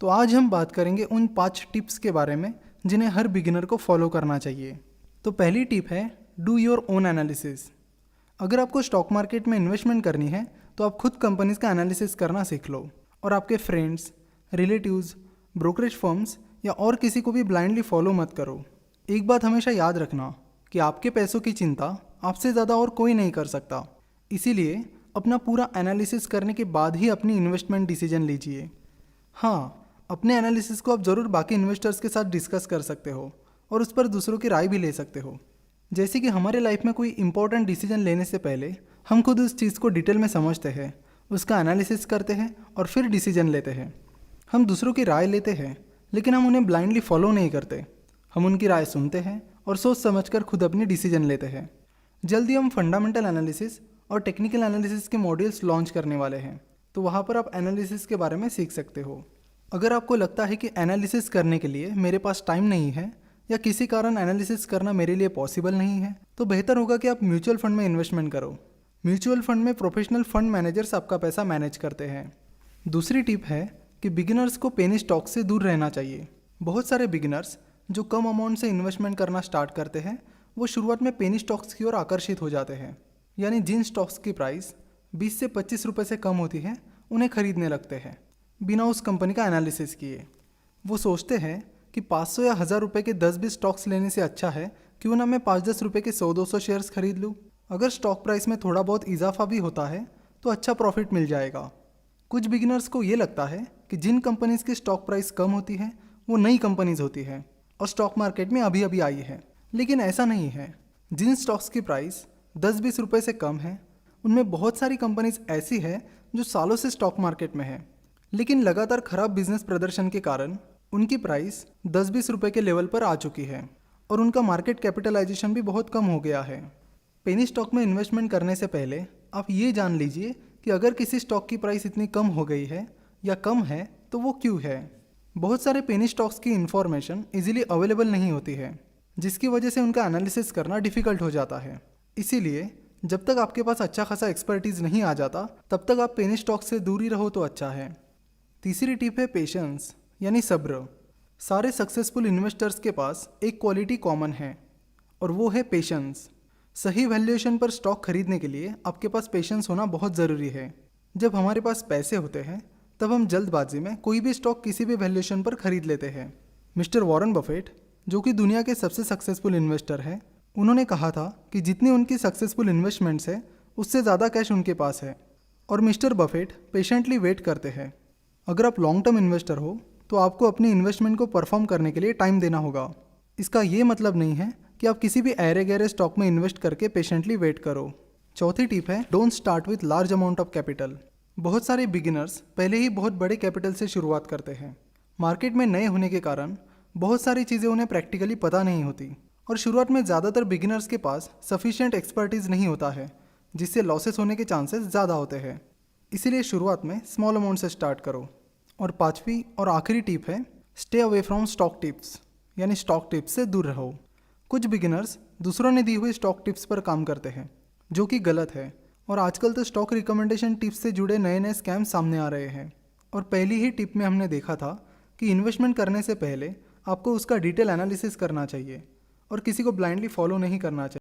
तो आज हम बात करेंगे उन 5 टिप्स के बारे में जिन्हें हर बिगिनर को फॉलो करना चाहिए। तो पहली टिप है डू योर ओन एनालिसिस। अगर आपको स्टॉक मार्केट में इन्वेस्टमेंट करनी है तो आप खुद कंपनीज का एनालिसिस करना सीख लो और आपके फ्रेंड्स, रिलेटिव्स, ब्रोकरेज फर्म्स या और किसी को भी ब्लाइंडली फॉलो मत करो। एक बात हमेशा याद रखना कि आपके पैसों की चिंता आपसे ज़्यादा और कोई नहीं कर सकता। इसीलिए अपना पूरा एनालिसिस करने के बाद ही अपनी इन्वेस्टमेंट डिसीजन लीजिए। हाँ, अपने एनालिसिस को आप ज़रूर बाकी इन्वेस्टर्स के साथ डिस्कस कर सकते हो और उस पर दूसरों की राय भी ले सकते हो। जैसे कि हमारे लाइफ में कोई इंपॉर्टेंट डिसीजन लेने से पहले हम खुद उस चीज़ को डिटेल में समझते हैं, उसका एनालिसिस करते हैं और फिर डिसीजन लेते हैं। हम दूसरों की राय लेते हैं लेकिन हम उन्हें ब्लाइंडली फॉलो नहीं करते। हम उनकी राय सुनते हैं और सोच समझकर खुद अपनी डिसीजन लेते हैं। जल्दी हम फंडामेंटल एनालिसिस और टेक्निकल एनालिसिस के मॉड्यूल्स लॉन्च करने वाले हैं, तो वहाँ पर आप एनालिसिस के बारे में सीख सकते हो। अगर आपको लगता है कि एनालिसिस करने के लिए मेरे पास टाइम नहीं है या किसी कारण एनालिसिस करना मेरे लिए पॉसिबल नहीं है, तो बेहतर होगा कि आप म्यूचुअल फंड में इन्वेस्टमेंट करो। म्यूचुअल फंड में प्रोफेशनल फंड मैनेजर्स आपका पैसा मैनेज करते हैं। दूसरी टिप है कि बिगिनर्स को पेनी स्टॉक से दूर रहना चाहिए। बहुत सारे बिगिनर्स जो कम अमाउंट से इन्वेस्टमेंट करना स्टार्ट करते हैं वो शुरुआत में पेनी स्टॉक्स की ओर आकर्षित हो जाते हैं, यानी जिन स्टॉक्स की प्राइस 20 से 25 रुपये से कम होती है उन्हें खरीदने लगते हैं बिना उस कंपनी का एनालिसिस किए। वो सोचते हैं कि 500 या 1000 रुपये के 10-20 स्टॉक्स लेने से अच्छा है क्यों ना मैं 5-10 रुपये के 100-200 शेयर्स खरीद लूँ। अगर स्टॉक प्राइस में थोड़ा बहुत इजाफा भी होता है तो अच्छा प्रॉफिट मिल जाएगा। कुछ बिगिनर्स को ये लगता है कि जिन कंपनीज की स्टॉक प्राइस कम होती है वो नई कंपनीज होती है और स्टॉक मार्केट में अभी अभी आई है, लेकिन ऐसा नहीं है। जिन स्टॉक्स की प्राइस 10-20 रुपये से कम है उनमें बहुत सारी कंपनीज ऐसी है जो सालों से स्टॉक मार्केट में है, लेकिन लगातार खराब बिजनेस प्रदर्शन के कारण उनकी प्राइस 10-20 रुपये के लेवल पर आ चुकी है और उनका मार्केट कैपिटलाइजेशन भी बहुत कम हो गया है। पेनी स्टॉक में इन्वेस्टमेंट करने से पहले आप ये जान लीजिए कि अगर किसी स्टॉक की प्राइस इतनी कम हो गई है या कम है तो वो क्यों है। बहुत सारे पेनी स्टॉक्स की इन्फॉर्मेशन इजीली अवेलेबल नहीं होती है, जिसकी वजह से उनका एनालिसिस करना डिफ़िकल्ट हो जाता है। इसीलिए जब तक आपके पास अच्छा खासा एक्सपर्टीज़ नहीं आ जाता तब तक आप पेनी स्टॉक से दूर ही रहो तो अच्छा है। तीसरी टिप है पेशेंस, यानी सब्र। सारे सक्सेसफुल इन्वेस्टर्स के पास एक क्वालिटी कॉमन है और वो है पेशेंस। सही वैल्यूएशन पर स्टॉक खरीदने के लिए आपके पास पेशेंस होना बहुत ज़रूरी है। जब हमारे पास पैसे होते हैं तब हम जल्दबाजी में कोई भी स्टॉक किसी भी वैल्यूएशन पर खरीद लेते हैं। मिस्टर वॉरेन बफेट, जो कि दुनिया के सबसे सक्सेसफुल इन्वेस्टर हैं, उन्होंने कहा था कि जितनी उनकी सक्सेसफुल इन्वेस्टमेंट्स है उससे ज़्यादा कैश उनके पास है और मिस्टर बफेट पेशेंटली वेट करते हैं। अगर आप लॉन्ग टर्म इन्वेस्टर हो तो आपको अपनी इन्वेस्टमेंट को परफॉर्म करने के लिए टाइम देना होगा। इसका ये मतलब नहीं है कि आप किसी भी ऐरे गहरे स्टॉक में इन्वेस्ट करके पेशेंटली वेट करो। चौथी टिप है don't start with large amount of capital. बहुत सारे बिगिनर्स पहले ही बहुत बड़े कैपिटल से शुरुआत करते हैं। मार्केट में नए होने के कारण बहुत सारी चीज़ें उन्हें प्रैक्टिकली पता नहीं होती और शुरुआत में ज़्यादातर बिगिनर्स के पास सफिशिएंट एक्सपर्टीज़ नहीं होता है, जिससे लॉसेस होने के चांसेस ज़्यादा होते हैं। इसीलिए शुरुआत में स्मॉल अमाउंट से स्टार्ट करो। और पांचवी और आखिरी टिप है stay away from stock tips, यानी स्टॉक टिप्स से दूर रहो। कुछ बिगिनर्स दूसरों ने दी हुई स्टॉक टिप्स पर काम करते हैं, जो कि गलत है। और आजकल तो स्टॉक रिकमेंडेशन टिप्स से जुड़े नए नए स्कैम्स सामने आ रहे हैं। और पहली ही टिप में हमने देखा था कि इन्वेस्टमेंट करने से पहले आपको उसका डिटेल एनालिसिस करना चाहिए और किसी को ब्लाइंडली फॉलो नहीं करना चाहिए।